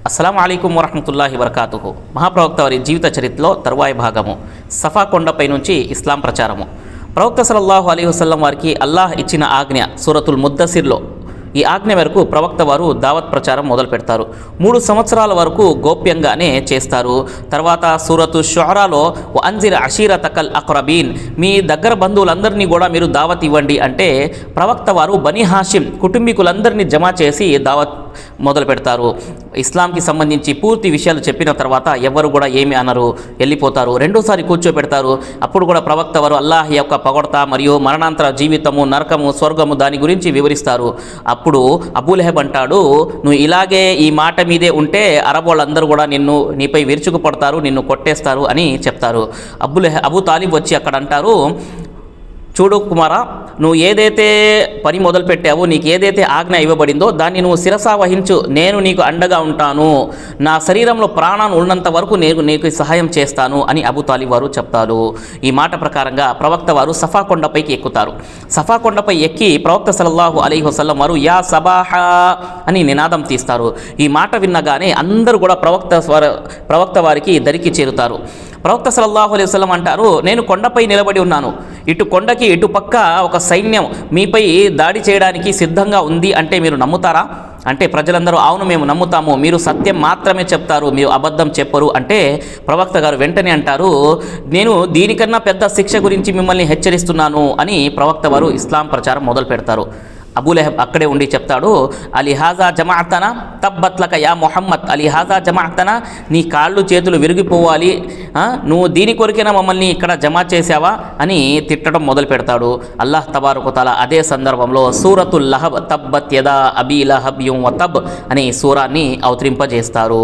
అస్సలాము అలైకుం వరహ్మతుల్లాహి వబరకాతుహు. మహాప్రవక్త వారి జీవిత చరిత్రలో తరువాయి భాగము, సఫా కొండపై నుంచి ఇస్లాం ప్రచారము. ప్రవక్త సల్లల్లాహు అలైహి వసల్లం వారికి అల్లాహ్ ఇచ్చిన ఆజ్ఞ సూరతుల్ ముద్దసిర్లో. ఈ ఆజ్ఞ మేరకు ప్రవక్త వారు దావత్ ప్రచారం మొదలు పెడతారు. 3 సంవత్సరాల వరకు గోప్యంగానే చేస్తారు. తర్వాత సూరతు షుఅరాలో వఅన్జిర్ అషీరతకల్ అక్రబీన్, మీ దగ్గర బంధువులందరినీ కూడా మీరు దావత్ ఇవ్వండి అంటే ప్రవక్త వారు బనీ హాషిం కుటుంబీకులందరినీ జమ చేసి దావత్ మొదలు పెడతారు. ఇస్లాంకి సంబంధించి పూర్తి విషయాలు చెప్పిన తర్వాత ఎవరు కూడా ఏమి అనరు, వెళ్ళిపోతారు. రెండోసారి కూర్చోబెడతారు. అప్పుడు కూడా ప్రవక్త వారు అల్లాహ్ యొక్క పొగడ్త మరియు మరణాంతర జీవితము, నరకము, స్వర్గము దాని గురించి వివరిస్తారు. అప్పుడు అబూలెహబ్ అంటాడు, నువ్వు ఇలాగే ఈ మాట మీదే ఉంటే అరబ్ వాళ్ళందరూ కూడా నీపై విరుచుకుపడతారు, నిన్ను కొట్టేస్తారు అని చెప్తారు. అబూ తాలిబ్ వచ్చి అక్కడ అంటారు, చూడు కుమారా, నువ్వు ఏదైతే పని మొదలు పెట్టావో, నీకు ఏదైతే ఆజ్ఞ ఇవ్వబడిందో దాన్ని నువ్వు శిరసా వహించు, నేను నీకు అండగా ఉంటాను, నా శరీరంలో ప్రాణాలు ఉన్నంత వరకు నేను నీకు సహాయం చేస్తాను అని అబూ తాలిబ్ వారు చెప్తారు. ఈ మాట ప్రకారంగా ప్రవక్త వారు సఫా కొండపైకి ఎక్కుతారు. సఫా కొండపై ఎక్కి ప్రవక్త సల్లల్లాహు అలైహి వసల్లం వారు యా సబాహా అని నినాదం తీస్తారు. ఈ మాట విన్నగానే అందరూ కూడా ప్రవక్త వారికి దరికి చేరుతారు. ప్రవక్త సల్లల్లాహు అలైహి వసల్లం అంటారు, నేను కొండపై నిలబడి ఉన్నాను, ఇటు కొండకి ఇటు పక్క ఒక సైన్యం మీపై దాడి చేయడానికి సిద్ధంగా ఉంది అంటే మీరు నమ్ముతారా అంటే ప్రజలందరూ అవును మేము నమ్ముతాము, మీరు సత్యం మాత్రమే చెప్తారు, మీరు అబద్ధం చెప్పరు అంటే ప్రవక్త గారు వెంటనే అంటారు, నేను దీనికన్నా పెద్ద శిక్ష గురించి మిమ్మల్ని హెచ్చరిస్తున్నాను అని ప్రవక్త వారు ఇస్లాం ప్రచారం మొదలు పెడతారు. అబూలెహబ్ అక్కడే ఉండి చెప్తాడు, అలీహాజా జమాఅతనా తబ్బత్లక యా ముహమ్మద్, అలీహాజా జమాఅతనా, నీ కాళ్ళు చేతులు విరిగిపోవాలి, నువ్వు దీని కొరికైనా మమ్మల్ని ఇక్కడ జమా చేసావా అని తిట్టడం మొదలు పెడతాడు. అల్లాహ్ తబారక వ తఆలా అదే సందర్భంలో సూరతుల్ లహబ్ తబ్బత్ యదా అబీ లహబ్ యుం వ తబ్ అనే సూరాన్ని అవతరింపజేస్తారు.